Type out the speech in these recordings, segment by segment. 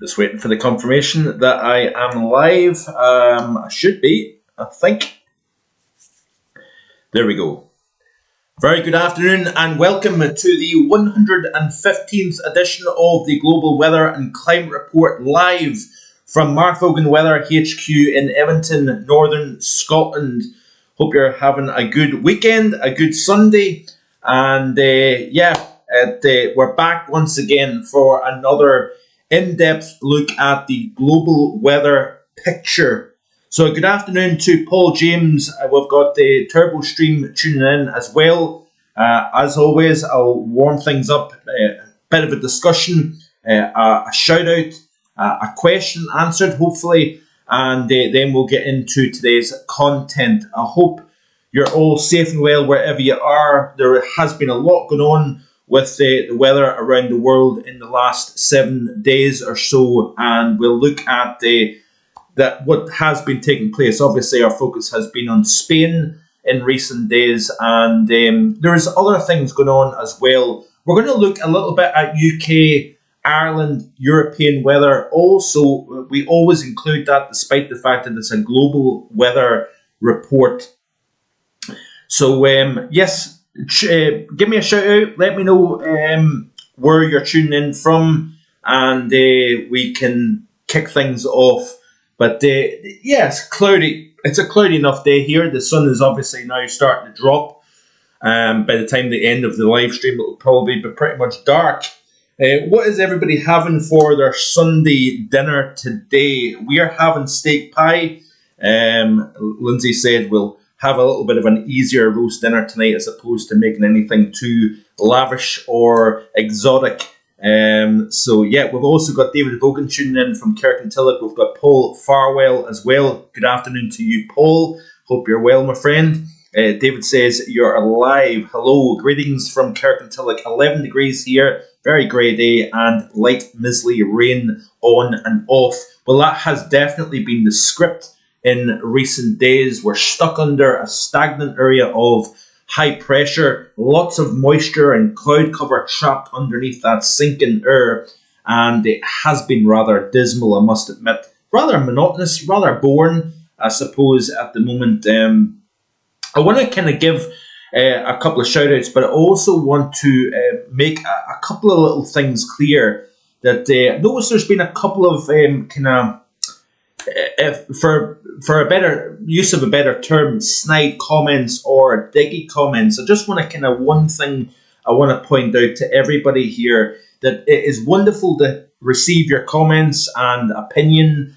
Just waiting for the confirmation that I am live. I should be, I think. There we go. Very good afternoon and welcome to the 115th edition of the Global Weather and Climate Report live from Vogan Weather HQ in Edmonton, Northern Scotland. Hope you're having a good weekend, a good Sunday, and we're back once again for another in-depth look at the global weather picture. So good afternoon to Paul James. We've got the Turbo Stream tuning in as well. As always, I'll warm things up, a bit of a discussion, a shout out, a question answered hopefully, and then we'll get into today's content. I hope you're all safe and well wherever you are. There has been a lot going on with the weather around the world in the last 7 days or so, and we'll look at what has been taking place. Obviously, our focus has been on Spain in recent days, and there's other things going on as well. We're going to look a little bit at UK, Ireland, European weather. Also, we always include that despite the fact that it's a global weather report. So, yes, give me a shout out. Let me know where you're tuning in from, and we can kick things off. But it's cloudy. It's a cloudy enough day here. The sun is obviously now starting to drop. By the time the end of the live stream, it will probably be pretty much dark. What is everybody having for their Sunday dinner today? We are having steak pie. Lindsay said we'll have a little bit of an easier roast dinner tonight as opposed to making anything too lavish or exotic. We've also got David Vogan tuning in from Kirkintilloch. We've got Paul Farwell as well. Good afternoon to you, Paul. Hope you're well, my friend. David says you're alive. Hello, greetings from Kirkintilloch. 11 degrees here, very grey day, and light mizzly rain on and off. Well, that has definitely been the script in recent days. We're stuck under a stagnant area of high pressure, lots of moisture and cloud cover trapped underneath that sinking air, and it has been rather dismal, I must admit. Rather monotonous, rather boring, I suppose, at the moment. I want to kind of give a couple of shout outs, but I also want to make a couple of little things clear. That notice there's been a couple of for a better use of a better term, snide comments or diggy comments. I just want to one thing I want to point out to everybody here, that it is wonderful to receive your comments and opinion.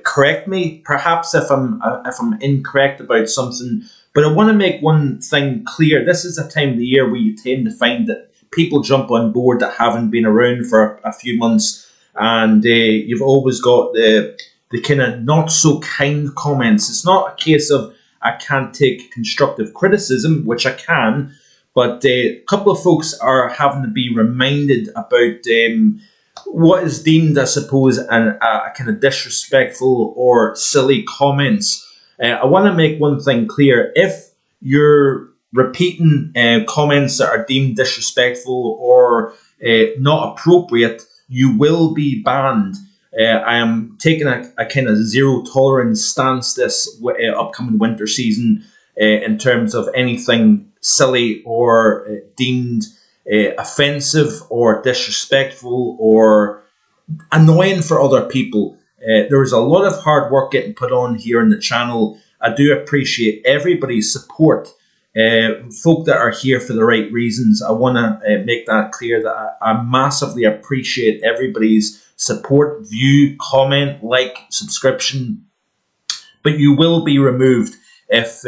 Correct me perhaps if I'm incorrect about something, but I want to make one thing clear. This is a time of the year where you tend to find that people jump on board that haven't been around for a few months, and you've always got the kind of not so kind comments. It's not a case of I can't take constructive criticism, which I can, but a couple of folks are having to be reminded about what is deemed, I suppose, a kind of disrespectful or silly comments. I want to make one thing clear. If you're repeating comments that are deemed disrespectful or not appropriate, you will be banned. I am taking a kind of zero tolerance stance this upcoming winter season in terms of anything silly or deemed offensive or disrespectful or annoying for other people. There is a lot of hard work getting put on here in the channel. I do appreciate everybody's support. Folk that are here for the right reasons. I want to make that clear that I massively appreciate everybody's support, view, comment, like, subscription, but you will be removed if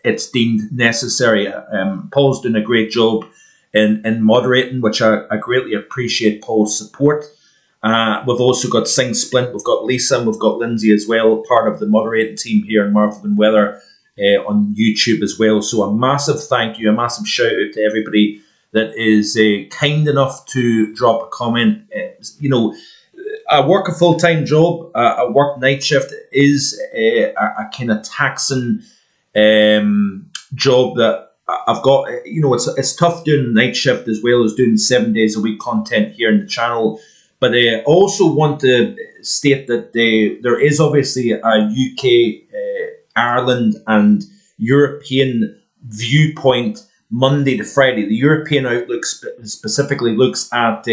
it's deemed necessary. Paul's doing a great job in moderating, which I greatly appreciate Paul's support. We've also got Sing Splint, we've got Lisa, and we've got Lindsay as well, part of the moderating team here in Vogan Weather on YouTube as well. So a massive thank you, a massive shout out to everybody that is kind enough to drop a comment. I work a full-time job. I work night shift. It is a kind of taxing job that I've got. It's tough doing night shift as well as doing 7 days a week content here in the channel. But I also want to state that there is obviously a UK, Ireland and European viewpoint Monday to Friday. The European outlook specifically looks at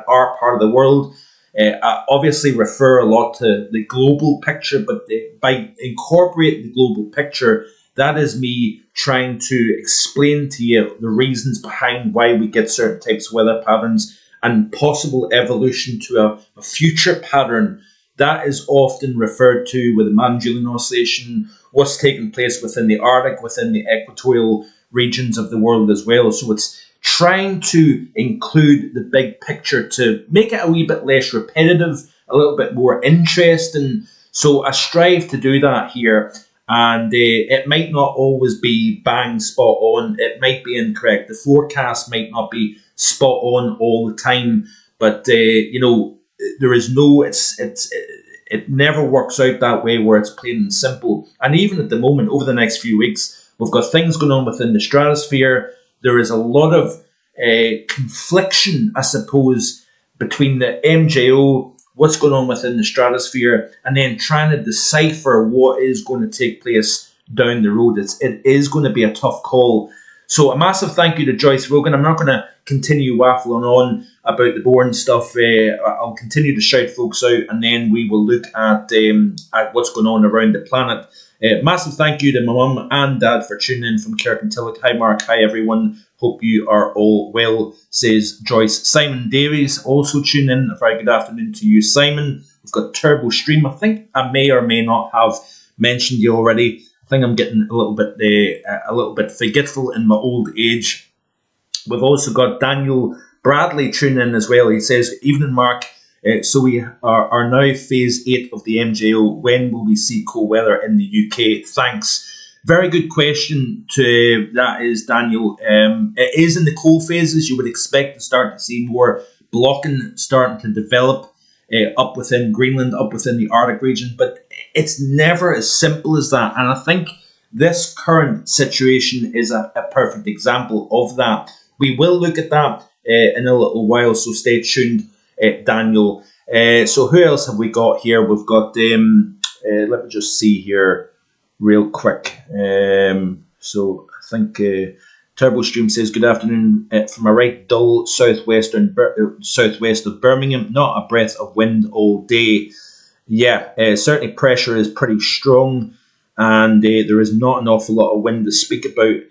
our part of the world. I obviously refer a lot to the global picture, but by incorporating the global picture, that is me trying to explain to you the reasons behind why we get certain types of weather patterns and possible evolution to a future pattern. That is often referred to with the Manjulian Oscillation, what's taking place within the Arctic, within the equatorial regions of the world as well. So it's trying to include the big picture to make it a wee bit less repetitive, a little bit more interesting. So I strive to do that here. And it might not always be bang spot on. It might be incorrect. The forecast might not be spot on all the time. But, there is no, it never works out that way where it's plain and simple. And even at the moment, over the next few weeks, we've got things going on within the stratosphere. There is a lot of confliction, I suppose, between the MJO, what's going on within the stratosphere, and then trying to decipher what is going to take place down the road. It is going to be a tough call. So a massive thank you to Joyce Vogan. I'm not going to continue waffling on about the boring stuff. I'll continue to shout folks out, and then we will look at what's going on around the planet. Massive thank you to my mum and dad for tuning in from Kirkintilloch. Hi Mark, hi everyone. Hope you are all well, says Joyce. Simon Davies also tuning in. A very good afternoon to you, Simon. We've got Turbo Stream. I think I may or may not have mentioned you already. I think I'm getting a little bit forgetful in my old age. We've also got Daniel Bradley tuning in as well. He says, "Evening, Mark. So we are now phase 8 of the MJO. When will we see cold weather in the UK? Thanks." Very good question that is, Daniel. It is in the cold phases. You would expect to start to see more blocking starting to develop up within Greenland, up within the Arctic region. But it's never as simple as that. And I think this current situation is a perfect example of that. We will look at that in a little while, so stay tuned, Daniel. So who else have we got here? We've got, let me just see here real quick. So I think TurboStream says, "Good afternoon from a right dull southwest of Birmingham. Not a breath of wind all day." Yeah, certainly pressure is pretty strong, and there is not an awful lot of wind to speak about.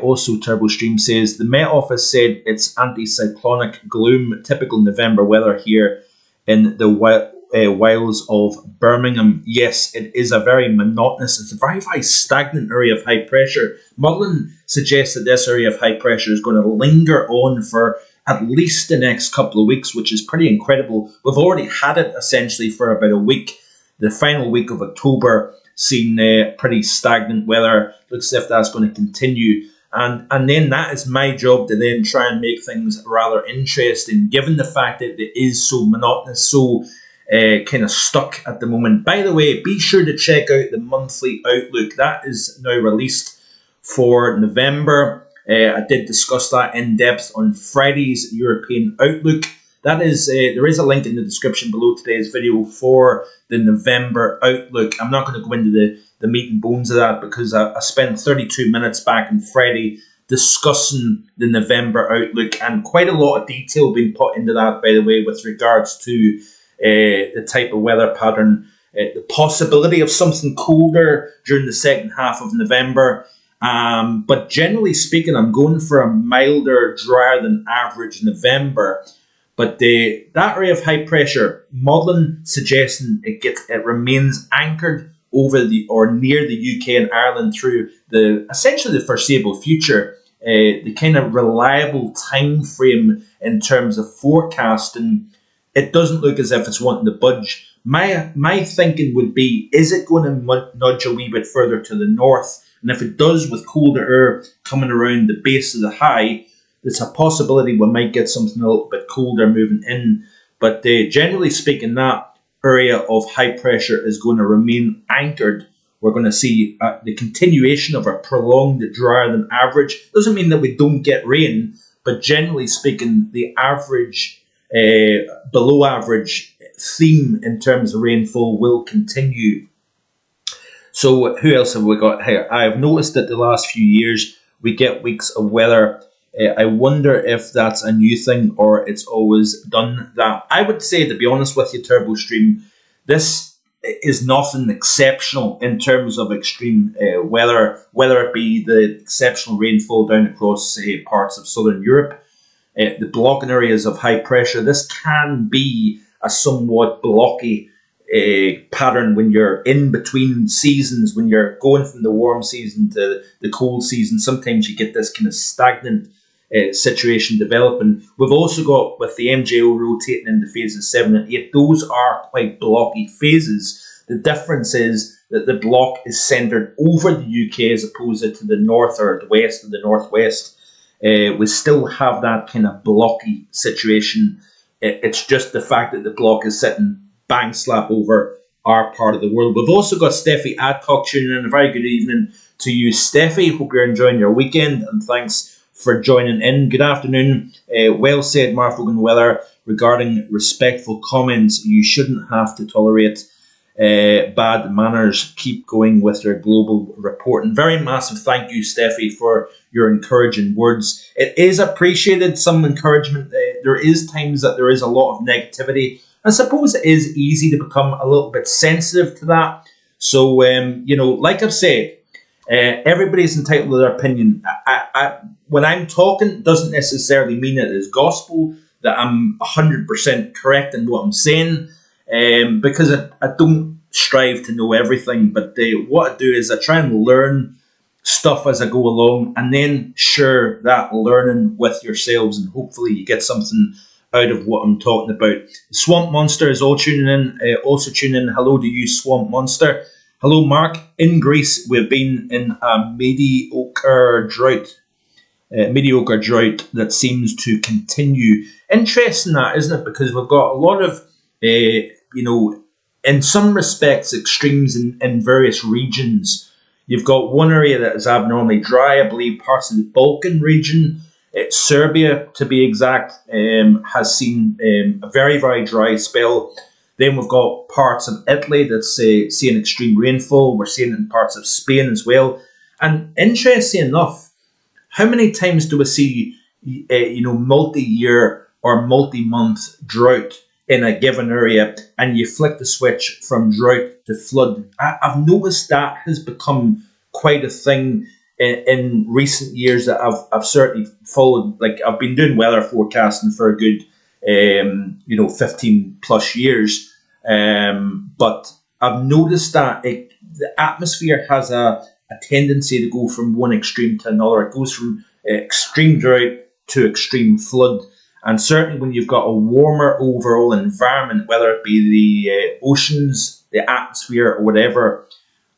Also, TurboStream says, "The Met Office said it's anticyclonic gloom, typical November weather here in the wilds of Birmingham." Yes, it is a very monotonous, it's a very, very stagnant area of high pressure. Modelling suggests that this area of high pressure is going to linger on for at least the next couple of weeks, which is pretty incredible. We've already had it essentially for about a week. The final week of October seen pretty stagnant weather. Looks as if that's going to continue. And then that is my job to then try and make things rather interesting, given the fact that it is so monotonous, so kind of stuck at the moment. By the way, be sure to check out the monthly outlook. That is now released for November. I did discuss that in depth on Friday's European Outlook. That is, there is a link in the description below today's video for the November Outlook. I'm not going to go into the meat and bones of that because I spent 32 minutes back on Friday discussing the November Outlook, and quite a lot of detail being put into that, by the way, with regards to the type of weather pattern, the possibility of something colder during the second half of November. But generally speaking, I'm going for a milder, drier than average November. But that area of high pressure, modelling suggesting it remains anchored over or near the UK and Ireland through essentially the foreseeable future. The kind of reliable time frame in terms of forecasting, it doesn't look as if it's wanting to budge. My thinking would be, is it going to nudge a wee bit further to the north? And if it does, with colder air coming around the base of the high, there's a possibility we might get something a little bit colder moving in. But generally speaking, that area of high pressure is going to remain anchored. We're going to see the continuation of a prolonged drier than average. Doesn't mean that we don't get rain, but generally speaking, the average below average theme in terms of rainfall will continue. So who else have we got here? I have noticed that the last few years we get weeks of weather. I wonder if that's a new thing or it's always done that. I would say, to be honest with you, Turbo Stream, this is nothing exceptional in terms of extreme weather, whether it be the exceptional rainfall down across parts of southern Europe, the blocking areas of high pressure. This can be a somewhat blocky pattern when you're in between seasons, when you're going from the warm season to the cold season. Sometimes you get this kind of stagnant situation developing. We've also got, with the MJO rotating into phases 7 and 8, those are quite blocky phases. The difference is that the block is centred over the UK as opposed to the north or the west or the northwest. We still have that kind of blocky situation. It's just the fact that the block is sitting bang slap over our part of the world. We've also got Steffi Adcock tuning in. A very good evening to you, Steffi. Hope you're enjoying your weekend, and thanks for joining in. Good afternoon. Well said, Mark Vogan Weather. Regarding respectful comments, you shouldn't have to tolerate bad manners. Keep going with your global reporting. Very massive thank you, Steffi, for your encouraging words. It is appreciated, some encouragement. There is times that there is a lot of negativity. I suppose it is easy to become a little bit sensitive to that. So, like I've said, everybody's entitled to their opinion. When I'm talking, doesn't necessarily mean it is gospel, that I'm 100% correct in what I'm saying, because I don't strive to know everything. But what I do is I try and learn stuff as I go along, and then share that learning with yourselves, and hopefully you get something out of what I'm talking about. Swamp Monster is all tuning in. Also tuning in. Hello to you, Swamp Monster. Hello, Mark. In Greece, we've been in a mediocre drought that seems to continue. Interesting that, isn't it? Because we've got a lot of, in some respects, extremes in various regions. You've got one area that is abnormally dry. I believe parts of the Balkan region, Serbia to be exact, has seen a very, very dry spell. Then we've got parts of Italy that's seeing extreme rainfall. We're seeing it in parts of Spain as well. And interesting enough, how many times do we see, multi-year or multi-month drought in a given area, and you flick the switch from drought to flood? I've noticed that has become quite a thing in recent years that I've certainly followed. Like, I've been doing weather forecasting for a good 15 plus years, but I've noticed that the atmosphere has a tendency to go from one extreme to another. It goes from extreme drought to extreme flood, and certainly when you've got a warmer overall environment, whether it be the oceans, the atmosphere, or whatever,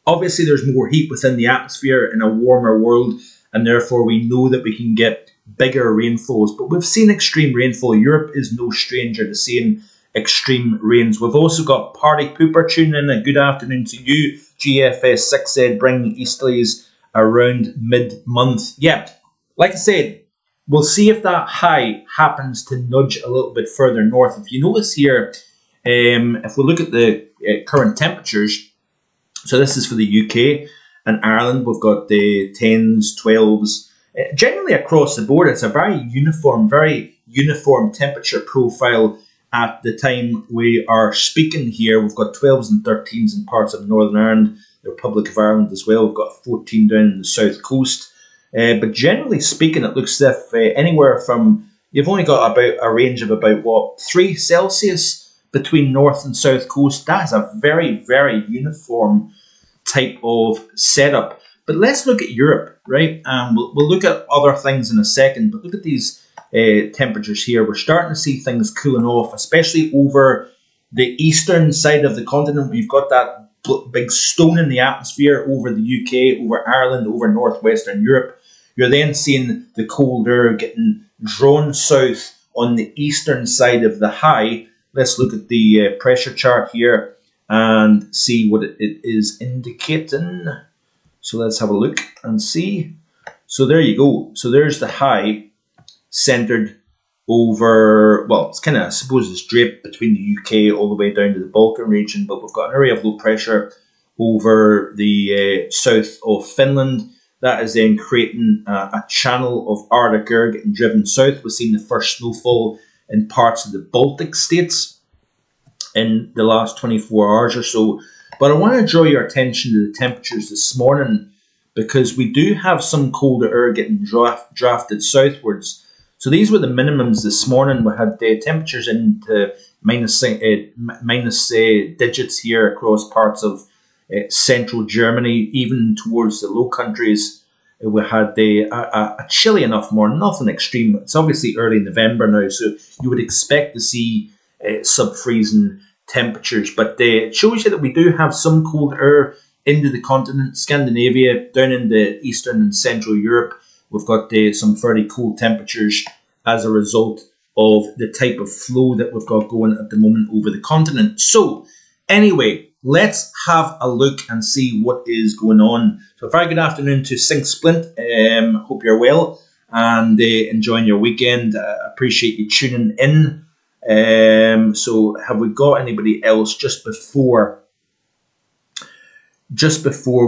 obviously there's more heat within the atmosphere in a warmer world, and therefore we know that we can get bigger rainfalls. But we've seen extreme rainfall. Europe is no stranger to seeing extreme rains. We've also got Party Pooper tuning in. A good afternoon to you. GFS6 said bring easterlies around mid-month. Yeah, like I said, we'll see if that high happens to nudge a little bit further north. If you notice here, if we look at the current temperatures, so this is for the UK and Ireland, we've got the 10s, 12s. Generally across the board, it's a very uniform temperature profile at the time we are speaking here. We've got 12s and 13s in parts of Northern Ireland, the Republic of Ireland as well. We've got 14 down in the south coast. But generally speaking, it looks as if anywhere from, you've only got about a range of about, 3 Celsius between north and south coast. That is a very, very uniform type of setup. But let's look at Europe, right? We'll look at other things in a second, but look at these temperatures here. We're starting to see things cooling off, especially over the eastern side of the continent. We've got that big stone in the atmosphere over the UK, over Ireland, over northwestern Europe. You're then seeing the cold air getting drawn south on the eastern side of the high. Let's look at the pressure chart here and see what it is indicating. So let's have a look and see. So there you go. So there's the high centered over, well, it's kind of, I suppose it's draped between the UK all the way down to the Balkan region, but we've got an area of low pressure over the south of Finland. That is then creating a channel of Arctic air getting driven south. We've seen the first snowfall in parts of the Baltic states in the last 24 hours or so. But I want to draw your attention to the temperatures this morning, because we do have some colder air getting drafted southwards. So these were the minimums this morning. We had temperatures into minus digits here across parts of central Germany, even towards the Low Countries. We had a chilly enough morning, nothing extreme. It's obviously early November now, so you would expect to see sub-freezing temperatures. But it shows you that we do have some cold air into the continent, Scandinavia, down into Eastern and Central Europe. We've got some fairly cold temperatures as a result of the type of flow that we've got going at the moment over the continent. So anyway, let's have a look and see what is going on. So a very good afternoon to Sink Splint. Hope you're well and enjoying your weekend. Appreciate you tuning in. So have we got anybody else just before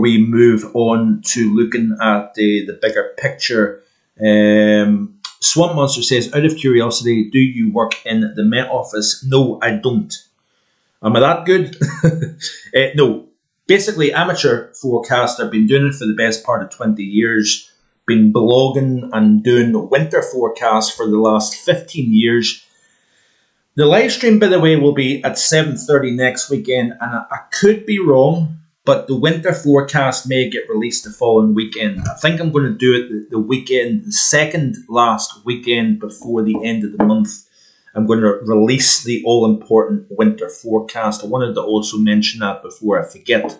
we move on to looking at the bigger picture? Swamp Monster says, out of curiosity, do you work in the Met Office? No, I don't. Am I that good? No. Basically, amateur forecaster. Been doing it for the best part of 20 years. Been blogging and doing winter forecasts for the last 15 years. The live stream, by the way, will be at 7:30 next weekend, and I could be wrong, but the winter forecast may get released the following weekend. I think I'm going to do it the weekend, the second last weekend before the end of the month. I'm going to release the all-important winter forecast. I wanted to also mention that before I forget.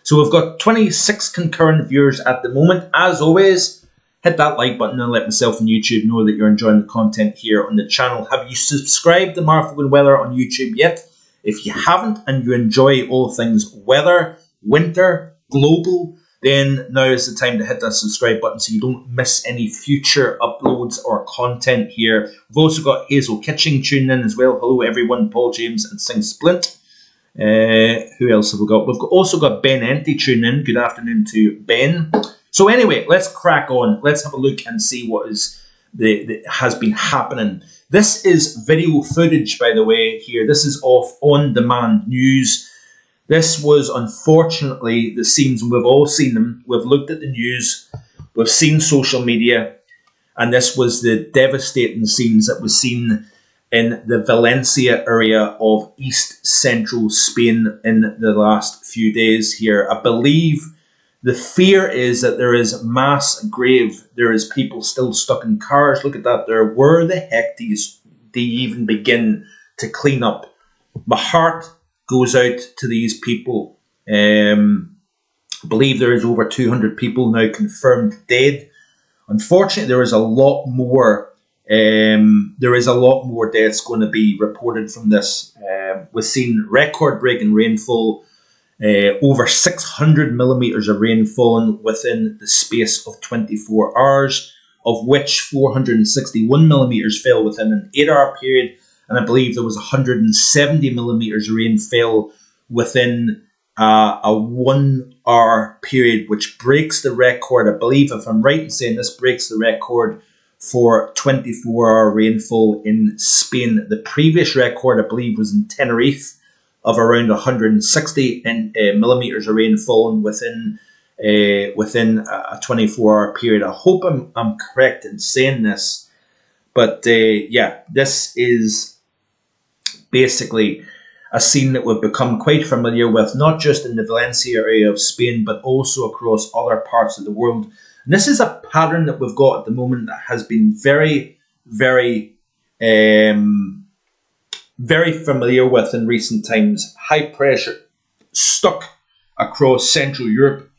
So we've got 26 concurrent viewers at the moment. As always, hit that like button and let myself and YouTube know that you're enjoying the content here on the channel. Have you subscribed to Mark Vogan Weather on YouTube yet? If you haven't and you enjoy all things weather, winter, global, then now is the time to hit that subscribe button so you don't miss any future uploads or content here. We've also got Hazel Kitching tuning in as well. Hello everyone, Paul James and Sing Splint. Who else have we got? We've also got Ben Enty tuning in. Good afternoon to Ben. So anyway, let's crack on. Let's have a look and see what is has been happening. This is video footage, by the way, here. This is off on-demand news. This was, unfortunately, the scenes, and we've all seen them. We've looked at the news. We've seen social media. And this was the devastating scenes that was seen in the Valencia area of East Central Spain in the last few days here. I believe the fear is that there is mass grave. There is people still stuck in cars. Look at that there. Where the heck do you even begin to clean up? My heart goes out to these people. I believe there is over 200 people now confirmed dead. Unfortunately, there is a lot more. There is a lot more deaths going to be reported from this. We've seen record-breaking rainfall. Over 600 millimeters of rain fallen within the space of 24 hours, of which 461 millimeters fell within an 8-hour period, and I believe there was 170 millimeters of rain fell within a 1-hour period, which breaks the record. I believe, if I'm right in saying this, breaks the record for 24-hour rainfall in Spain. The previous record, I believe, was in Tenerife, of around 160 millimeters of rain fallen within a 24-hour period. I hope I'm correct in saying this, but yeah, this is basically a scene that we've become quite familiar with, not just in the Valencia area of Spain, but also across other parts of the world. And this is a pattern that we've got at the moment that has been very, very familiar with in recent times. High pressure stuck across Central Europe.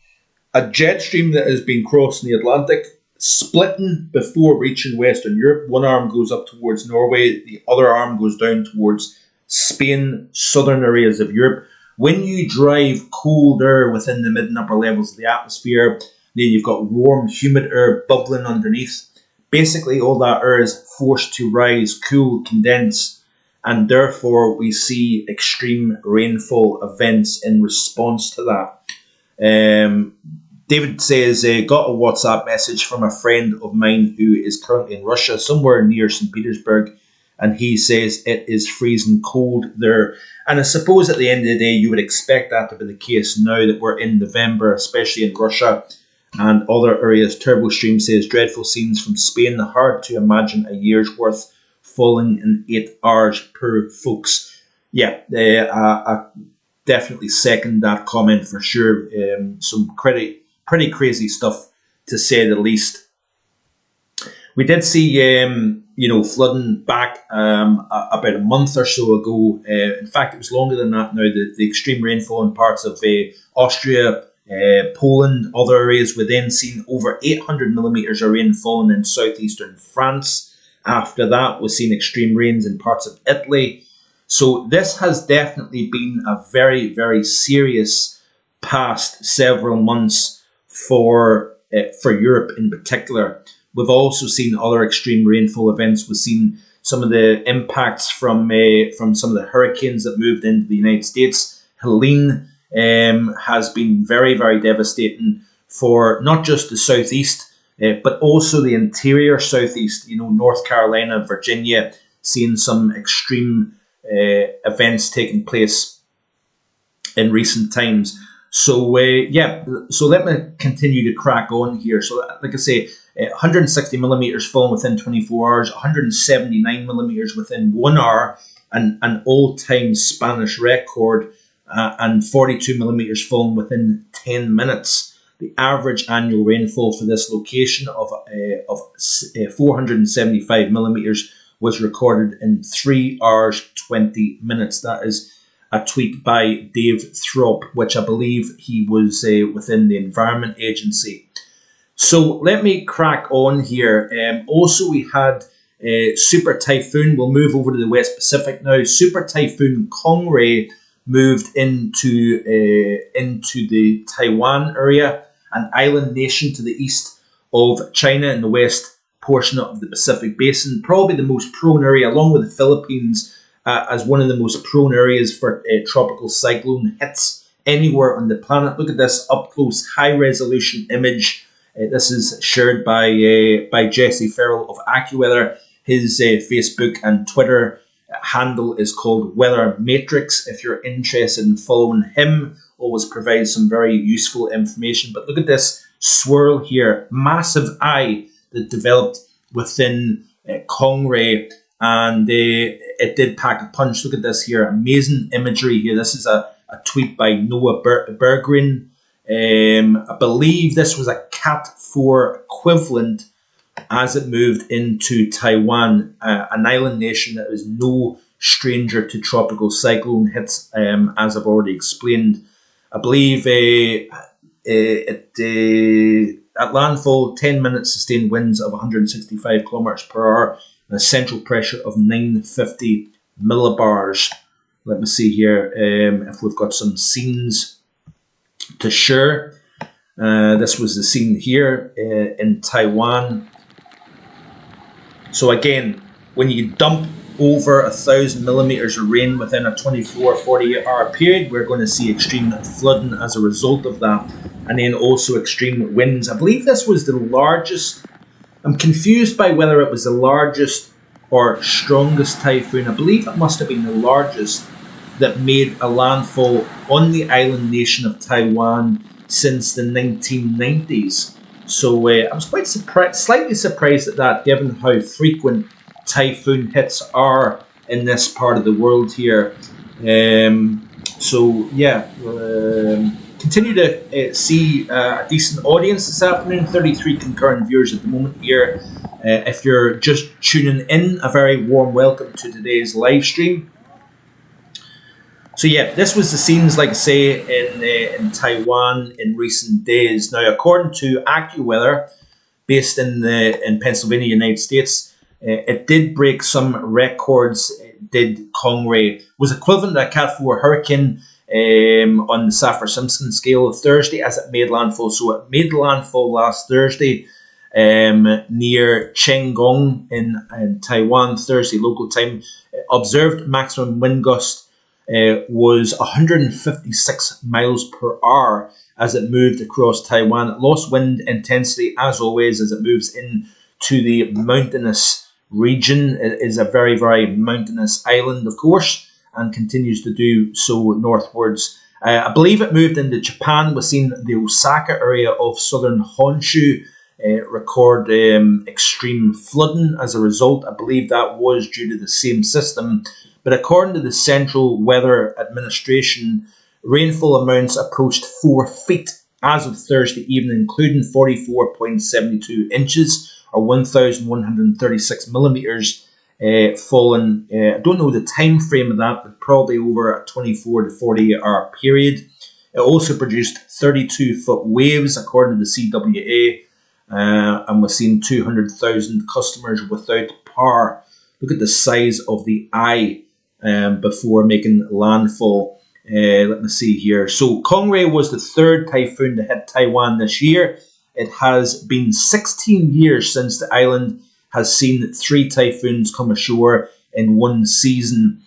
A jet stream that has been crossing the Atlantic, splitting before reaching Western Europe. One arm goes up towards Norway, the other arm goes down towards Spain, southern areas of Europe. When you drive cold air within the mid and upper levels of the atmosphere, then you've got warm, humid air bubbling underneath. basically all that air is forced to rise, cool, condense, and therefore we see extreme rainfall events in response to that. David says, got a WhatsApp message from a friend of mine who is currently in Russia, somewhere near St. Petersburg, and he says it is freezing cold there. And I suppose at the end of the day, you would expect that to be the case now that we're in November, especially in Russia and other areas. Turbo Stream says, dreadful scenes from Spain, hard to imagine a year's worth falling in 8 hours per folks. Yeah, I definitely second that comment for sure. Some pretty crazy stuff, to say the least. We did see, flooding back about a month or so ago. In fact, it was longer than that now. The extreme rainfall in parts of Austria, Poland, other areas. We then seen over 800 millimetres of rain falling in southeastern France. After that, we've seen extreme rains in parts of Italy. So this has definitely been a very, very serious past several months for Europe in particular. We've also seen other extreme rainfall events. We've seen some of the impacts from some of the hurricanes that moved into the United States. Helene has been very, very devastating for not just the southeast, but also the interior southeast. North Carolina, Virginia, seeing some extreme events taking place in recent times. So let me continue to crack on here. So like I say, 160 millimetres falling within 24 hours, 179 millimetres within 1 hour, and an all-time Spanish record, and 42 millimetres falling within 10 minutes. The average annual rainfall for this location of 475 millimetres was recorded in 3 hours 20 minutes. That is a tweet by Dave Throp, which I believe he was within the Environment Agency. So let me crack on here. Also, we had Super Typhoon. We'll move over to the West Pacific now. Super Typhoon Kong-Rey moved into the Taiwan area, an island nation to the east of China in the west portion of the Pacific Basin. Probably the most prone area, along with the Philippines, as one of the most prone areas for tropical cyclone hits anywhere on the planet. Look at this up-close, high-resolution image. This is shared by Jesse Farrell of AccuWeather. His Facebook and Twitter handle is called Weather Matrix. If you're interested in following him, always provides some very useful information. But look at this swirl here, massive eye that developed within Kong-Rey, and it did pack a punch. Look at this here, amazing imagery here. This is a tweet by Noah Berggren. I believe this was a Cat 4 equivalent as it moved into Taiwan, an island nation that is no stranger to tropical cyclone hits, as I've already explained. I believe at landfall, 10 minutes sustained winds of 165 kilometers per hour and a central pressure of 950 millibars. Let me see here if we've got some scenes to share. This was the scene here in Taiwan. So again, when you dump over 1,000 millimeters of rain within a 24 or 48 hour period, we're going to see extreme flooding as a result of that, and then also extreme winds. I believe this was the largest. I'm confused by whether it was the largest or strongest typhoon. I believe it must have been the largest that made a landfall on the island nation of Taiwan since the 1990s. So I was quite slightly surprised at that, given how frequent typhoon hits are in this part of the world here. Continue to see a decent audience this afternoon. 33 concurrent viewers at the moment here. If you're just tuning in, a very warm welcome to today's live stream. So yeah, this was the scenes, like I say, in Taiwan in recent days. Now, according to AccuWeather, based in Pennsylvania, United States, it did break some records. It did. Kong-Rey was equivalent to a Cat 4 hurricane on the Saffir-Simpson scale of Thursday as it made landfall. So it made landfall last Thursday. near Chengong in Taiwan, Thursday local time. Observed maximum wind gust was 156 miles per hour as it moved across Taiwan. It lost wind intensity, as always, as it moves into the mountainous region. It is a very, very mountainous island, of course, and continues to do so northwards. I believe it moved into Japan. We've seen the Osaka area of southern Honshu record extreme flooding as a result. I believe that was due to the same system. But according to the Central Weather Administration, rainfall amounts approached 4 feet as of Thursday evening, including 44.72 inches or 1,136 millimetres fallen. I don't know the time frame of that, but probably over a 24 to 48 hour period. It also produced 32-foot waves, according to the CWA, and we've seen 200,000 customers without power. Look at the size of the eye before making landfall. Let me see here. So Kong-Rey was the third typhoon to hit Taiwan this year. It has been 16 years since the island has seen 3 typhoons come ashore in one season.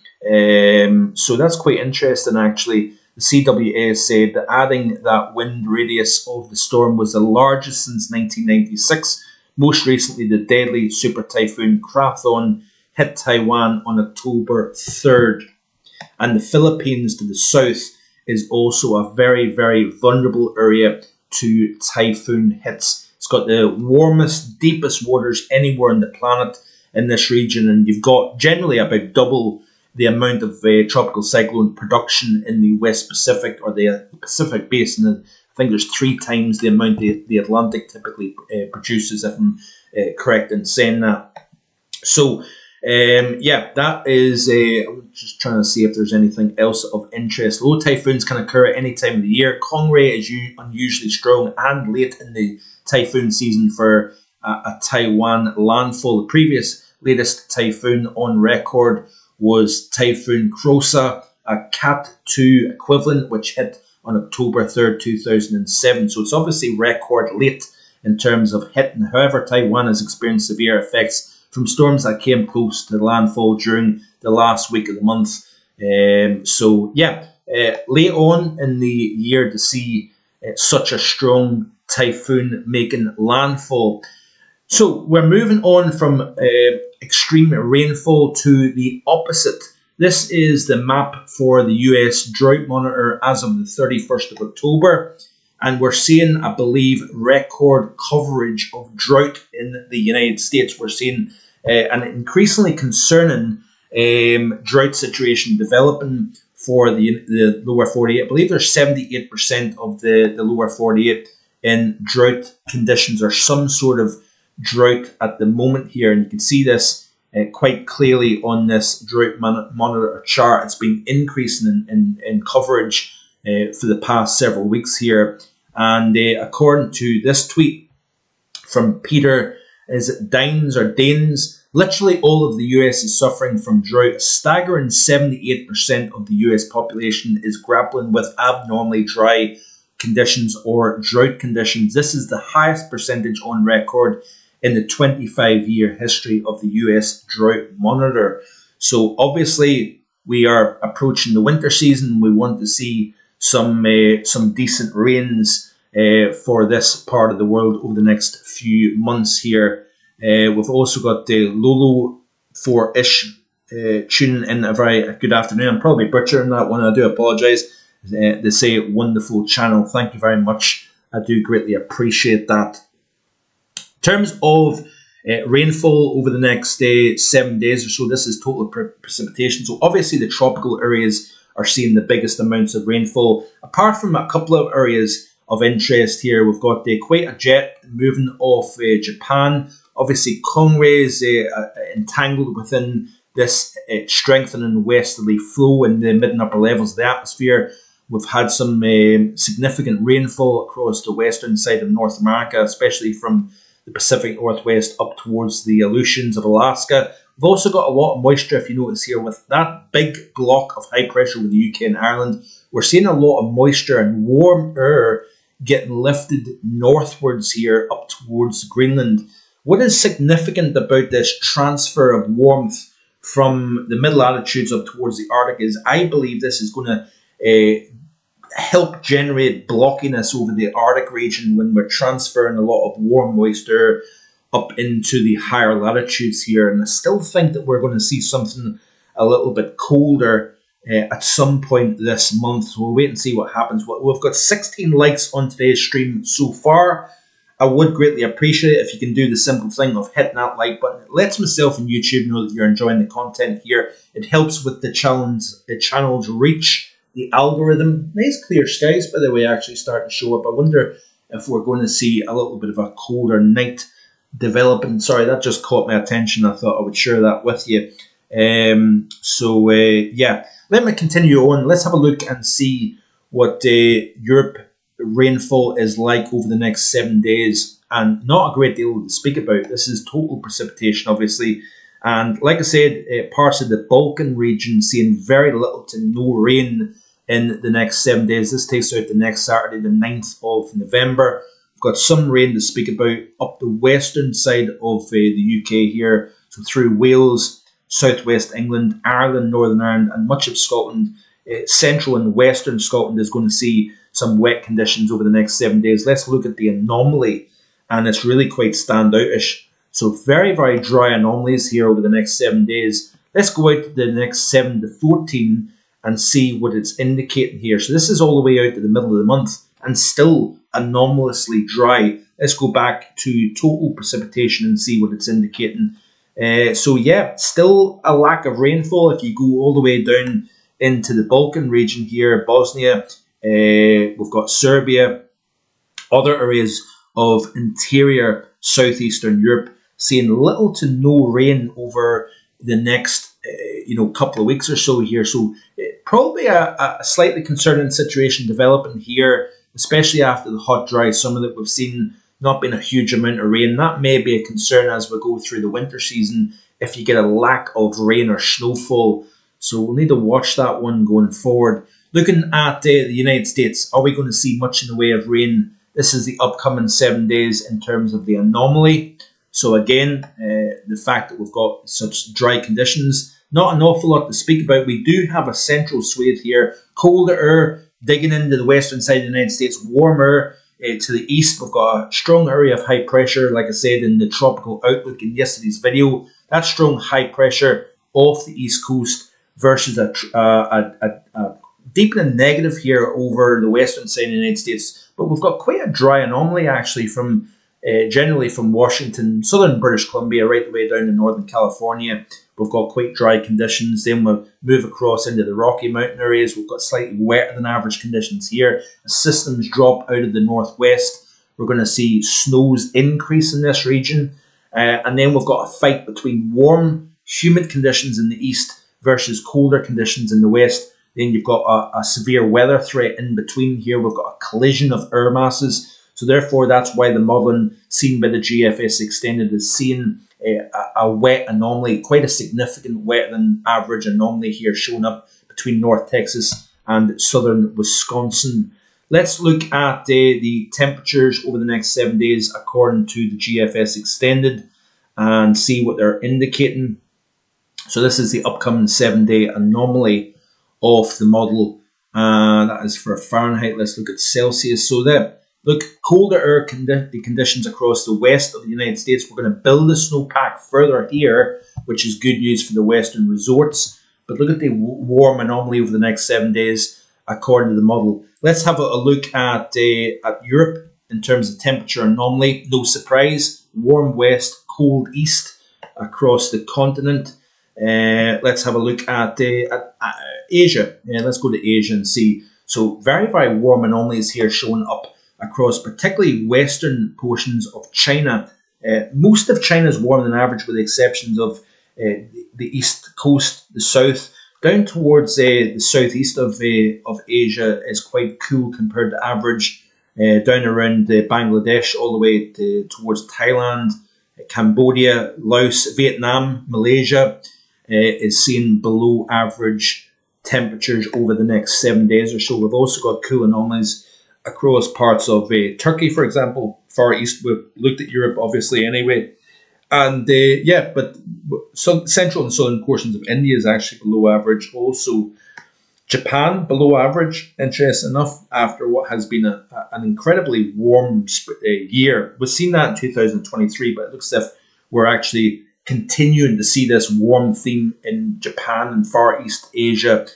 So that's quite interesting, actually. The CWA said that adding that wind radius of the storm was the largest since 1996. Most recently, the deadly super typhoon Krathon hit Taiwan on October 3rd. And the Philippines to the south is also a very, very vulnerable area to typhoon hits. It's got the warmest, deepest waters anywhere on the planet in this region, and you've got generally about double the amount of tropical cyclone production in the West Pacific or the Pacific Basin. I think there's 3 times the amount the Atlantic typically produces, if I'm correct in saying that. So, yeah, that is I'm just trying to see if there's anything else of interest. Low typhoons can occur at any time of the year. Kong-Rey is unusually strong and late in the typhoon season for a Taiwan landfall. The previous latest typhoon on record was Typhoon Kong-Rey, a Cat 2 equivalent, which hit on October 3rd, 2007. So it's obviously record late in terms of hitting. However, Taiwan has experienced severe effects from storms that came close to landfall during the last week of the month. So, yeah, late on in the year to see such a strong typhoon making landfall. So we're moving on from extreme rainfall to the opposite. This is the map for the US Drought Monitor as of the 31st of October. And we're seeing, I believe, record coverage of drought in the United States. We're seeing an increasingly concerning drought situation developing for the lower 48. I believe there's 78% of the lower 48 in drought conditions or some sort of drought at the moment here, and you can see this quite clearly on this drought monitor chart. It's been increasing in coverage for the past several weeks here, and according to this tweet from Peter, is it Daines, literally all of the US is suffering from drought. A staggering 78% of the US population is grappling with abnormally dry conditions or drought conditions. This is the highest percentage on record in the 25-year history of the US Drought Monitor. So obviously we are approaching the winter season. We want to see some decent rains for this part of the world over the next few months here. We've also got the Lolo for Ish tuning in. A very good afternoon. I'm probably butchering that one. I do apologise. They say wonderful channel. Thank you very much. I do greatly appreciate that. In terms of rainfall over the next 7 days or so, this is total precipitation. So obviously the tropical areas are seeing the biggest amounts of rainfall. Apart from a couple of areas of interest here, we've got quite a jet moving off Japan. Obviously Kong-Rey is entangled within this strengthening westerly flow in the mid and upper levels of the atmosphere. We've had some significant rainfall across the western side of North America, especially from the Pacific Northwest up towards the Aleutians of Alaska. We've also got a lot of moisture, if you notice here, with that big block of high pressure with the UK and Ireland. We're seeing a lot of moisture and warm air getting lifted northwards here up towards Greenland. What is significant about this transfer of warmth from the middle latitudes up towards the Arctic is I believe this is going to help generate blockiness over the Arctic region when we're transferring a lot of warm moisture up into the higher latitudes here. And I still think that we're going to see something a little bit colder at some point this month. So we'll wait and see what happens. We've got 16 likes on today's stream so far. I would greatly appreciate it if you can do the simple thing of hitting that like button. It lets myself and YouTube know that you're enjoying the content here. It helps with the channel's reach, the algorithm. Nice clear skies, by the way, actually starting to show up. I wonder if we're going to see a little bit of a colder night developing. Sorry, that just caught my attention. I thought I would share that with you. Yeah, let me continue on. Let's have a look and see what Europe rainfall is like over the next 7 days, and not a great deal to speak about. This is total precipitation, obviously, and like I said, parts of the Balkan region seeing very little to no rain in the next 7 days. This takes out the next Saturday, the 9th of November. We've got some rain to speak about up the western side of the UK here, so through Wales, southwest England, Ireland, Northern Ireland, and much of Scotland. Central and western Scotland is going to see some wet conditions over the next 7 days. Let's look at the anomaly, and it's really quite standoutish. So very, very dry anomalies here over the next 7 days. Let's go out to the next 7 to 14 and see what it's indicating here. So this is all the way out to the middle of the month and still anomalously dry. Let's go back to total precipitation and see what it's indicating. So yeah, still a lack of rainfall. If you go all the way down into the Balkan region here, Bosnia, we've got Serbia, other areas of interior southeastern Europe seeing little to no rain over the next couple of weeks or so here. So probably a slightly concerning situation developing here, especially after the hot, dry summer that we've seen. Not been a huge amount of rain. That may be a concern as we go through the winter season if you get a lack of rain or snowfall. So we'll need to watch that one going forward. Looking at the United States, are we going to see much in the way of rain? This is the upcoming 7 days in terms of the anomaly. So again, the fact that we've got such dry conditions, not an awful lot to speak about. We do have a central swathe here, colder air digging into the western side of the United States, warmer to the east. We've got a strong area of high pressure, like I said in the tropical outlook in yesterday's video. That strong high pressure off the east coast versus a deepening negative here over the western side of the United States. But we've got quite a dry anomaly actually from generally from Washington, southern British Columbia, right the way down to northern California. We've got quite dry conditions. Then we'll move across into the Rocky Mountain areas. We've got slightly wetter than average conditions here. As systems drop out of the northwest, we're going to see snows increase in this region. And then we've got a fight between warm, humid conditions in the east versus colder conditions in the west. Then you've got a severe weather threat in between here. We've got a collision of air masses. So therefore, that's why the modelling seen by the GFS Extended is seeing a wet anomaly, quite a significant wetter than average anomaly here showing up between North Texas and southern Wisconsin. Let's look at the temperatures over the next 7 days according to the GFS Extended and see what they're indicating. So this is the upcoming 7-day anomaly of the model. That is for Fahrenheit. Let's look at Celsius. So there, look, colder air conditions across the west of the United States. We're going to build the snowpack further here, which is good news for the western resorts. But look at the warm anomaly over the next 7 days according to the model. Let's have a look at Europe in terms of temperature anomaly. No surprise, warm west, cold east across the continent. Let's have a look at Asia. Let's go to Asia and see. So very, very warm anomalies here showing up across particularly western portions of China. Most of China is warmer than average with the exceptions of the east coast, the south. Down towards the southeast of Asia is quite cool compared to average. Down around Bangladesh all the way towards Thailand, Cambodia, Laos, Vietnam, Malaysia is seeing below average temperatures over the next 7 days or so. We've also got cool anomalies across parts of Turkey, for example, Far East. We've looked at Europe, obviously, anyway. And yeah, but central and southern portions of India is actually below average. Also, Japan below average, interesting enough, after what has been an incredibly warm year. We've seen that in 2023, but it looks as if we're actually continuing to see this warm theme in Japan and Far East Asia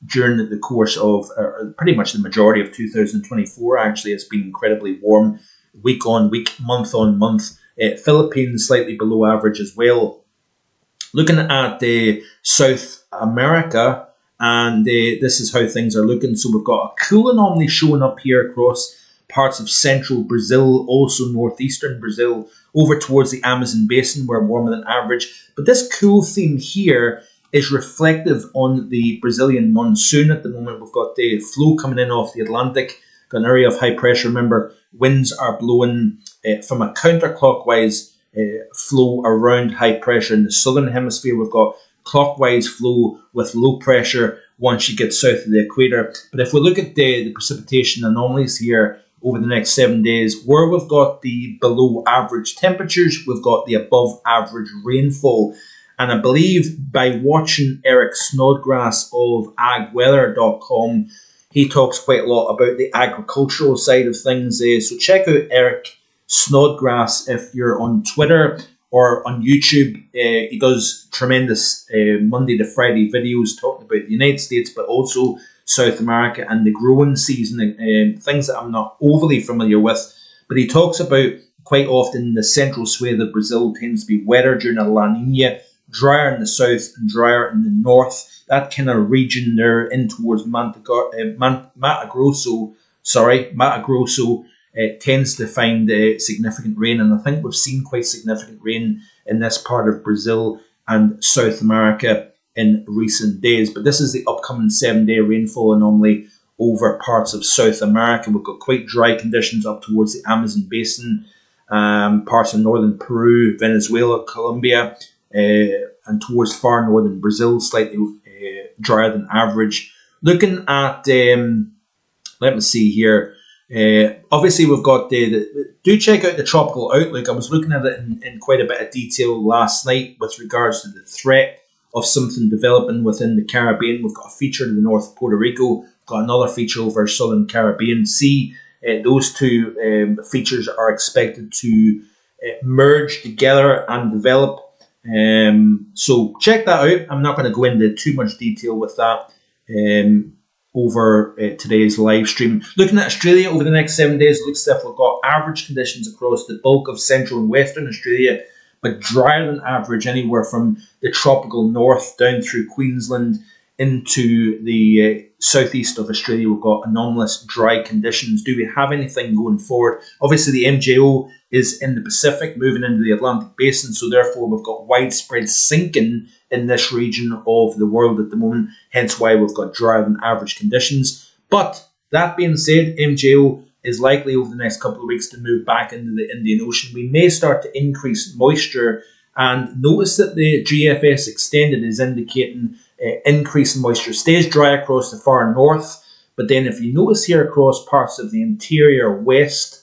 during the course of pretty much the majority of 2024. Actually, it's been incredibly warm, week on week, month on month. Philippines slightly below average as well. Looking at South America, and this is how things are looking. So we've got a cool anomaly showing up here across parts of central Brazil, also northeastern Brazil, over towards the Amazon basin, where warmer than average. But this cool theme here is reflective on the Brazilian monsoon at the moment. We've got the flow coming in off the Atlantic, got an area of high pressure. Remember, winds are blowing from a counterclockwise flow around high pressure in the southern hemisphere. We've got clockwise flow with low pressure once you get south of the equator. But if we look at the precipitation anomalies here over the next 7 days, where we've got the below average temperatures, we've got the above average rainfall. And I believe by watching Eric Snodgrass of agweather.com, he talks quite a lot about the agricultural side of things. So check out Eric Snodgrass if you're on Twitter or on YouTube. He does tremendous Monday to Friday videos talking about the United States, but also South America and the growing season, things that I'm not overly familiar with. But he talks about quite often the central swathe of Brazil tends to be wetter during a La Nina, drier in the south and drier in the north. That kind of region there in towards Mato Grosso tends to find significant rain, and I think we've seen quite significant rain in this part of Brazil and South America in recent days. But this is the upcoming 7-day rainfall anomaly over parts of South America. We've got quite dry conditions up towards the Amazon basin, parts of northern Peru, Venezuela, Colombia, and towards far northern Brazil, slightly drier than average. Looking at, let me see here. Obviously, we've got do check out the tropical outlook. I was looking at it in quite a bit of detail last night with regards to the threat of something developing within the Caribbean. We've got a feature to the north of Puerto Rico. We've got another feature over southern Caribbean Sea. Those two features are expected to merge together and develop. So check that out. I'm not going to go into too much detail with that over today's live stream. Looking at Australia over the next 7 days, it looks as if we've got average conditions across the bulk of central and western Australia, but drier than average anywhere from the tropical north down through Queensland into the southeast of Australia. We've got anomalous dry conditions. Do we have anything going forward? Obviously, the MJO is in the Pacific, moving into the Atlantic basin, so therefore we've got widespread sinking in this region of the world at the moment, hence why we've got drier than average conditions. But that being said, MJO is likely over the next couple of weeks to move back into the Indian Ocean. We may start to increase moisture, and notice that the GFS extended is indicating increase in moisture. Stays dry across the far north, but then if you notice here across parts of the interior west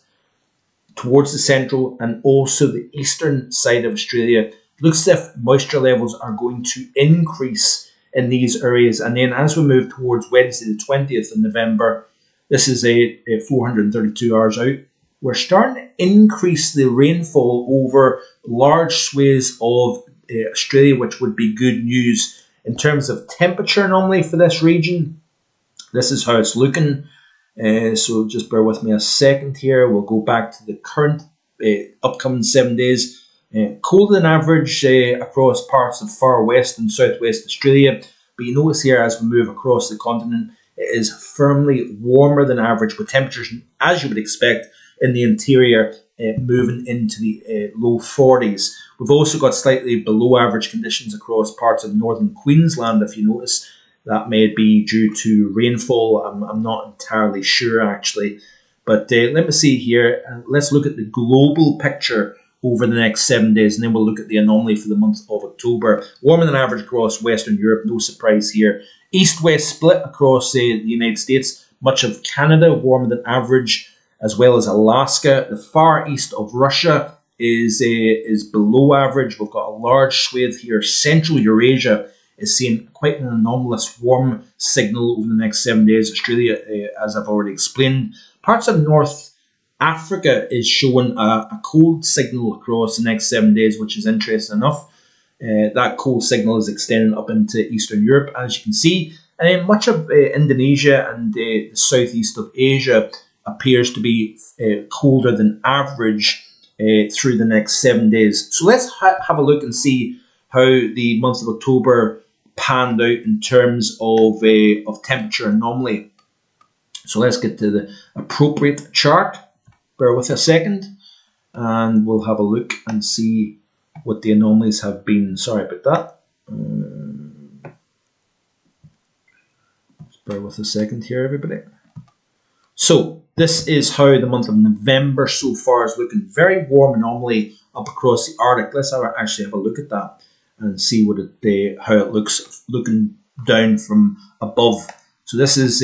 towards the central and also the eastern side of Australia, looks as if moisture levels are going to increase in these areas. And then as we move towards Wednesday the 20th of November, this is a 432 hours out, we're starting to increase the rainfall over large swathes of Australia, which would be good news. In terms of temperature anomaly for this region, this is how it's looking. So just bear with me a second here. We'll go back to the current upcoming 7 days. Colder than average across parts of far west and southwest Australia. But you notice here as we move across the continent, it is firmly warmer than average, with temperatures, as you would expect, in the interior moving into the low 40s. We've also got slightly below average conditions across parts of northern Queensland. If you notice, that may be due to rainfall. I'm not entirely sure actually. But let me see here. Let's look at the global picture over the next 7 days, and then we'll look at the anomaly for the month of October. Warmer than average across Western Europe, no surprise here. East-west split across the United States, Much of Canada warmer than average, as well as Alaska. The far east of Russia is below average. We've got a large swathe here. Central Eurasia is seeing quite an anomalous warm signal over the next 7 days. Australia, as I've already explained. Parts of North Africa is showing a cold signal across the next 7 days, which is interesting enough. That cold signal is extending up into Eastern Europe, as you can see. And much of Indonesia and the southeast of Asia appears to be colder than average through the next 7 days. So let's have a look and see how the month of October panned out in terms of temperature anomaly. So let's get to the appropriate chart. Bear with a second, and we'll have a look and see what the anomalies have been. Sorry about that. Just bear with a second here, everybody. So this is how the month of November so far is looking. Very warm anomaly up across the Arctic. Let's actually have a look at that and see what how it looks looking down from above. So this is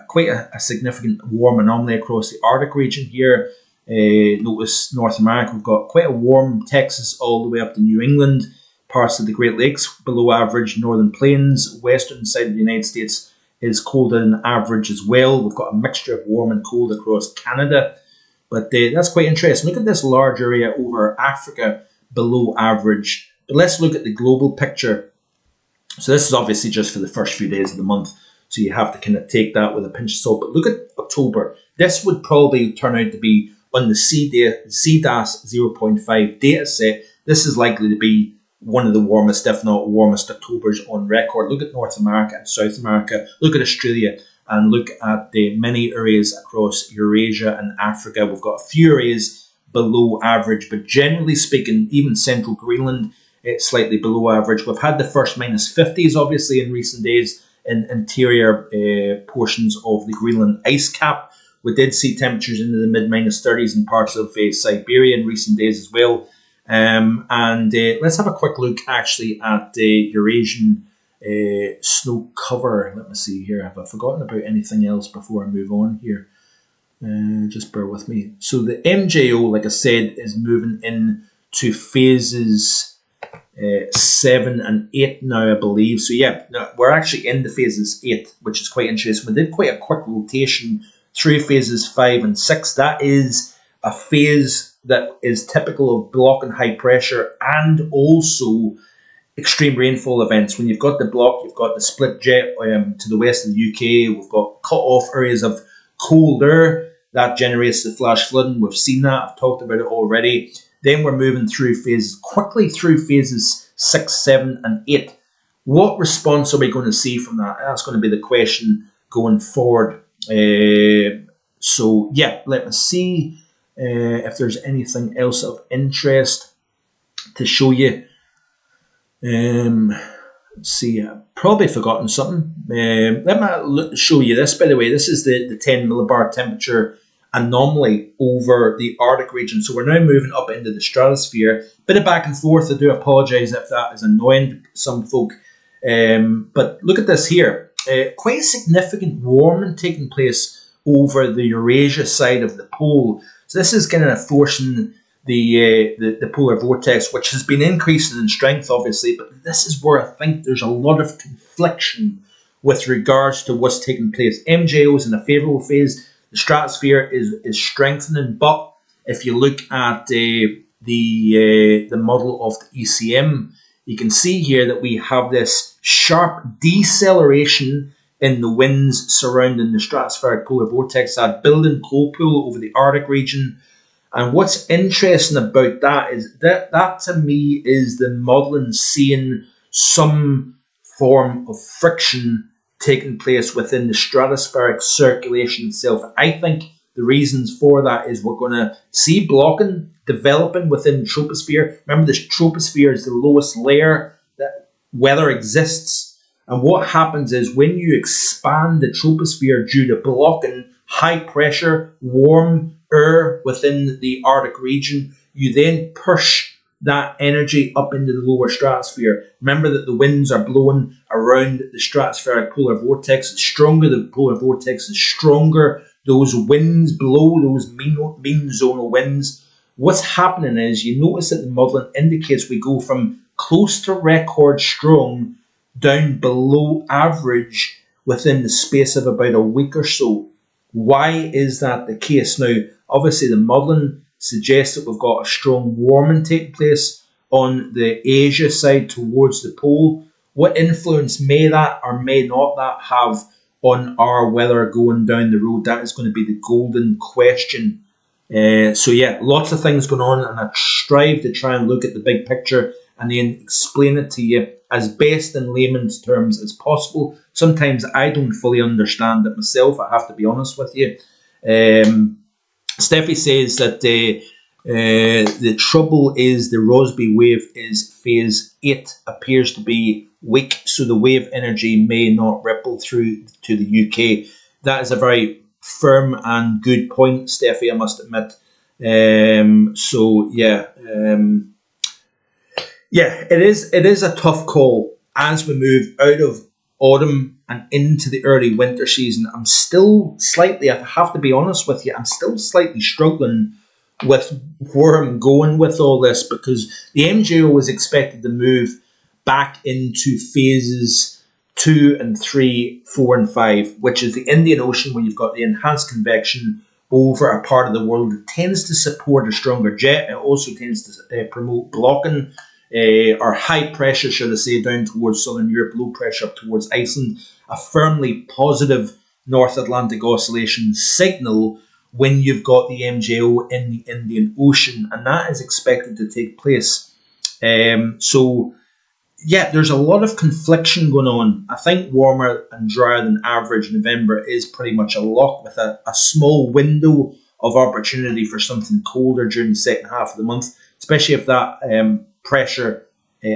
quite a significant warm anomaly across the Arctic region here. Notice North America, we've got quite a warm Texas all the way up to New England, parts of the Great Lakes below average, northern plains, western side of the United States is colder than average as well. We've got a mixture of warm and cold across Canada, but that's quite interesting. Look at this large area over Africa below average. But let's look at the global picture. So this is obviously just for the first few days of the month, so you have to kind of take that with a pinch of salt. But look at October. This would probably turn out to be on the CDAS 0.5 data set. This is likely to be one of the warmest, if not warmest, Octobers on record. Look at North America and South America. Look at Australia, and look at the many areas across Eurasia and Africa. We've got a few areas below average, but generally speaking, even central Greenland, it's slightly below average. We've had the first minus 50s, obviously, in recent days in interior portions of the Greenland ice cap. We did see temperatures into the mid-minus 30s in parts of Siberia in recent days as well. Let's have a quick look actually at the Eurasian snow cover. Let me see here. Have I forgotten about anything else before I move on here? Just bear with me. So the MJO, like I said, is moving into phases 7 and 8 now, I believe. So yeah, no, we're actually into phases 8, which is quite interesting. We did quite a quick rotation through phases 5 and 6. That is a phase that is typical of block and high pressure, and also extreme rainfall events. When you've got the block, you've got the split jet to the west of the UK. We've got cut-off areas of cold air that generates the flash flooding. We've seen that. I've talked about it already. Then we're moving quickly through phases 6, 7, and 8. What response are we going to see from that? That's going to be the question going forward. So yeah, let me see if there's anything else of interest to show you. Let's see, I've probably forgotten something. Let me show you this, by the way. This is the 10 millibar temperature anomaly over the Arctic region. So we're now moving up into the stratosphere. Bit of back and forth. I do apologise if that is annoying to some folk. But look at this here. Quite a significant warming taking place over the Eurasia side of the pole. So this is kind of forcing the polar vortex, which has been increasing in strength, obviously. But this is where I think there's a lot of confliction with regards to what's taking place. MJO is in a favourable phase. The stratosphere is strengthening. But if you look at the model of the ECM, you can see here that we have this sharp deceleration in the winds surrounding the stratospheric polar vortex, that building cold pool over the Arctic region. And what's interesting about that is that to me is the modelling seeing some form of friction taking place within the stratospheric circulation itself. I think the reasons for that is we're going to see blocking developing within the troposphere. Remember, the troposphere is the lowest layer that weather exists. And what happens is when you expand the troposphere due to blocking high pressure, warm air within the Arctic region, you then push that energy up into the lower stratosphere. Remember that the winds are blowing around the stratospheric polar vortex. The stronger the polar vortex, the stronger those winds blow, those mean zonal winds. What's happening is, you notice that the modelling indicates we go from close to record strong down below average within the space of about a week or so. Why is that the case? Now, obviously the modelling suggests that we've got a strong warming taking place on the Asia side towards the pole. What influence may that or may not that have on our weather going down the road? That is going to be the golden question. So yeah, lots of things going on, and I strive to try and look at the big picture and then explain it to you as best in layman's terms as possible. Sometimes I don't fully understand it myself, I have to be honest with you. Steffi says that the trouble is the Rossby wave is phase 8, appears to be weak, so the wave energy may not ripple through to the UK. That is a very firm and good point, Steffi, I must admit. So yeah, it is a tough call as we move out of autumn and into the early winter season. I'm still slightly, I have to be honest with you, I'm still slightly struggling with where I'm going with all this, because the MJO was expected to move back into phases 2 and 3, 4 and 5, which is the Indian Ocean, where you've got the enhanced convection over a part of the world that tends to support a stronger jet. It also tends to promote blocking or high pressure, should I say, down towards southern Europe, low pressure up towards Iceland. A firmly positive North Atlantic oscillation signal when you've got the MJO in the Indian Ocean, and that is expected to take place. So yeah, there's a lot of confliction going on. I think warmer and drier than average November is pretty much a lock, with a small window of opportunity for something colder during the second half of the month, especially if that pressure,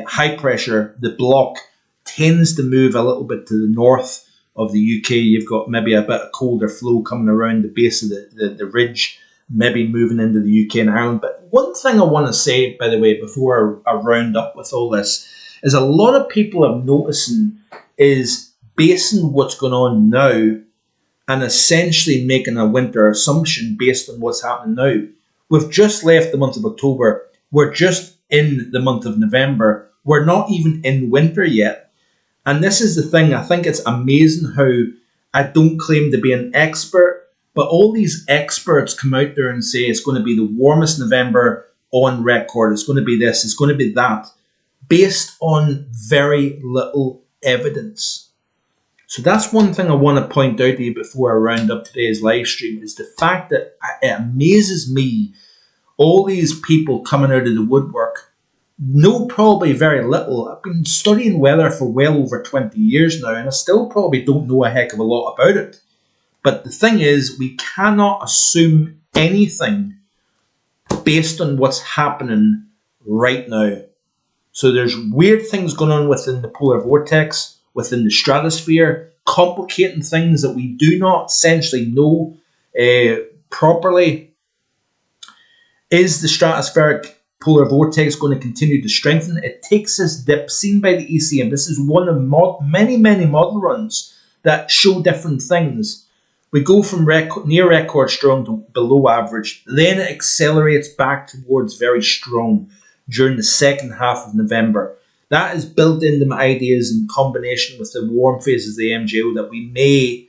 high pressure, the block tends to move a little bit to the north of the UK. You've got maybe a bit of colder flow coming around the base of the ridge, maybe moving into the UK and Ireland. But one thing I want to say, by the way, before I round up with all this, is a lot of people are noticing is basing what's going on now and essentially making a winter assumption based on what's happening now. We've just left the month of October. We're just in the month of November. We're not even in winter yet. And this is the thing. I think it's amazing how I don't claim to be an expert, but all these experts come out there and say it's going to be the warmest November on record. It's going to be this. It's going to be that, based on very little evidence. So that's one thing I want to point out to you before I round up today's live stream, is the fact that it amazes me, all these people coming out of the woodwork know probably very little. I've been studying weather for well over 20 years now, and I still probably don't know a heck of a lot about it. But the thing is, we cannot assume anything based on what's happening right now. So there's weird things going on within the polar vortex, within the stratosphere, complicating things that we do not essentially know properly. Is the stratospheric polar vortex going to continue to strengthen? It takes this dip seen by the ECM. This is one of many model runs that show different things. We go from near record strong to below average, then it accelerates back towards very strong during the second half of November. That is built into my ideas in combination with the warm phases of the MJO, that we may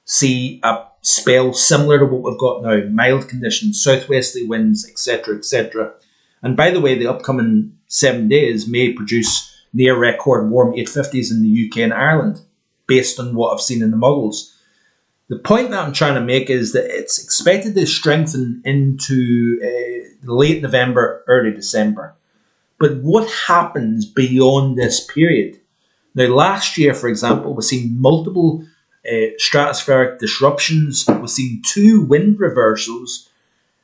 see a spell similar to what we've got now. Mild conditions, southwesterly winds, etc., etc. And by the way, the upcoming 7 days may produce near record warm 850s in the UK and Ireland, based on what I've seen in the models. The point that I'm trying to make is that it's expected to strengthen into late November, early December. But what happens beyond this period? Now, last year, for example, we've seen multiple stratospheric disruptions. We've seen 2 wind reversals,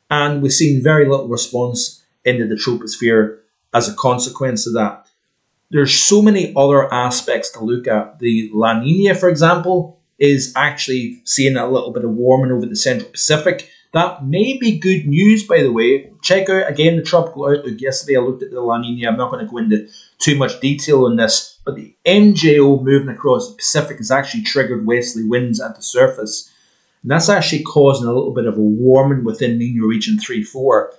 and we've seen very little response into the troposphere as a consequence of that. There's so many other aspects to look at. The La Nina, for example, is actually seeing a little bit of warming over the Central Pacific. that may be good news, by the way. Check out, again, the tropical outlook. Yesterday I looked at the La Nina. I'm not going to go into too much detail on this, but the MJO moving across the Pacific has actually triggered westerly winds at the surface. And that's actually causing a little bit of a warming within Nino region 3-4.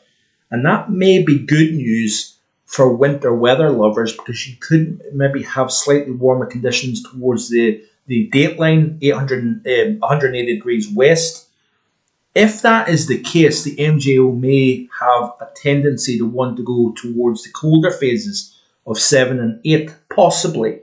And that may be good news for winter weather lovers, because you could maybe have slightly warmer conditions towards the dateline, 180 degrees west. If that is the case, the MJO may have a tendency to want to go towards the colder phases of 7 and 8, possibly.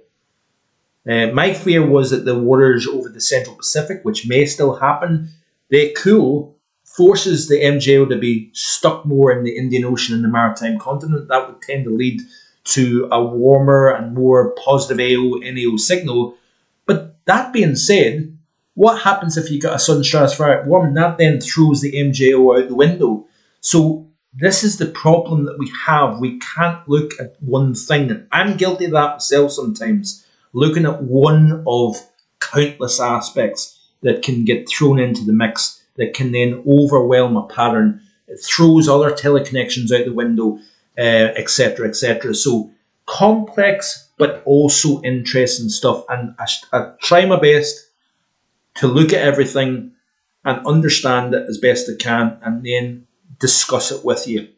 My fear was that the waters over the Central Pacific, which may still happen, they cool, forces the MJO to be stuck more in the Indian Ocean and the maritime continent. That would tend to lead to a warmer and more positive AO, NAO signal. But that being said, what happens if you get a sudden stratospheric warming? That then throws the MJO out the window. So this is the problem that we have. We can't look at one thing. And I'm guilty of that myself sometimes, looking at one of countless aspects that can get thrown into the mix, that can then overwhelm a pattern. It throws other teleconnections out the window, etc., etc. So complex, but also interesting stuff. And I try my best to look at everything and understand it as best I can, and then discuss it with you.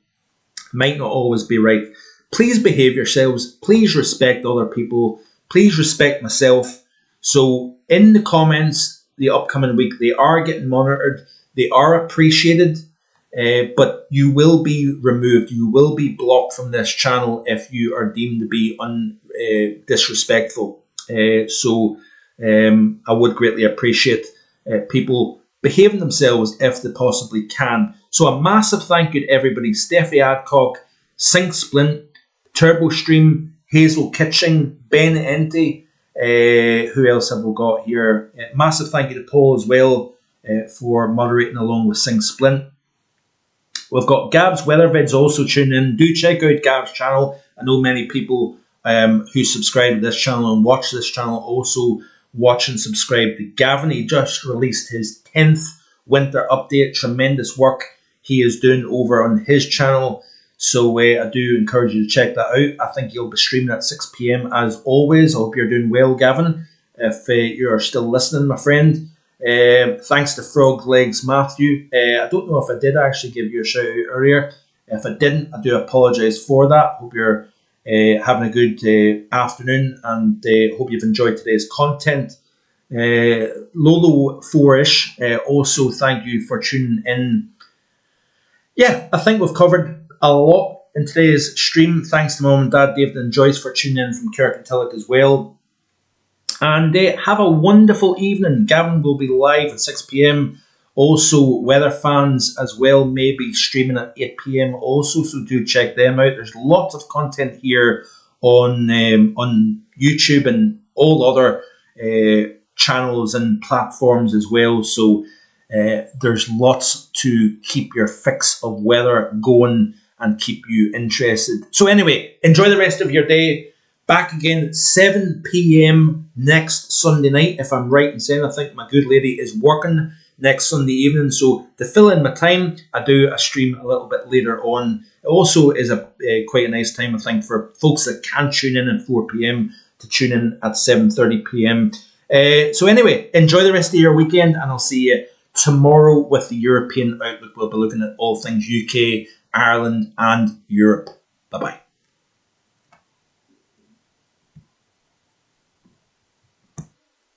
Might not always be right. Please behave yourselves. Please respect other people. Please respect myself. So in the comments the upcoming week, they are getting monitored. They are appreciated, but you will be removed. You will be blocked from this channel if you are deemed to be disrespectful. I would greatly appreciate people behaving themselves if they possibly can. So a massive thank you to everybody. Steffi Adcock, Sync Splint, Turbo Stream, Hazel Kitching, Ben Ente. Who else have we got here? Massive thank you to Paul as well for moderating along with Sync Splint. We've got Gab's Weather Vids also tuning in. Do check out Gab's channel. I know many people who subscribe to this channel and watch this channel also watch and subscribe to Gavin. He just released his 10th winter update. Tremendous work he is doing over on his channel. So I do encourage you to check that out. I think he'll be streaming at 6 PM as always. I hope you're doing well, Gavin, if you're still listening, my friend. Thanks to Frog Legs Matthew. I don't know if I did actually give you a shout out earlier. If I didn't, I do apologise for that. Hope you're having a good afternoon, and hope you've enjoyed today's content. Lolo 4ish, also thank you for tuning in. Yeah, I think we've covered a lot in today's stream. Thanks to Mum and Dad, David and Joyce, for tuning in from Kirkintilloch as well. And have a wonderful evening. Gavin will be live at 6 PM. Also, weather fans as well may be streaming at 8 PM also, so do check them out. There's lots of content here on YouTube and all other channels and platforms as well. So there's lots to keep your fix of weather going and keep you interested. So anyway, enjoy the rest of your day. Back again at 7 PM next Sunday night, if I'm right in saying. I think my good lady is working next Sunday evening, so to fill in my time, I do a stream a little bit later on. It also is quite a nice time, I think, for folks that can tune in at 4 PM to tune in at 7:30 PM. So anyway, enjoy the rest of your weekend, and I'll see you tomorrow with the European Outlook. We'll be looking at all things UK, Ireland and Europe. Bye-bye.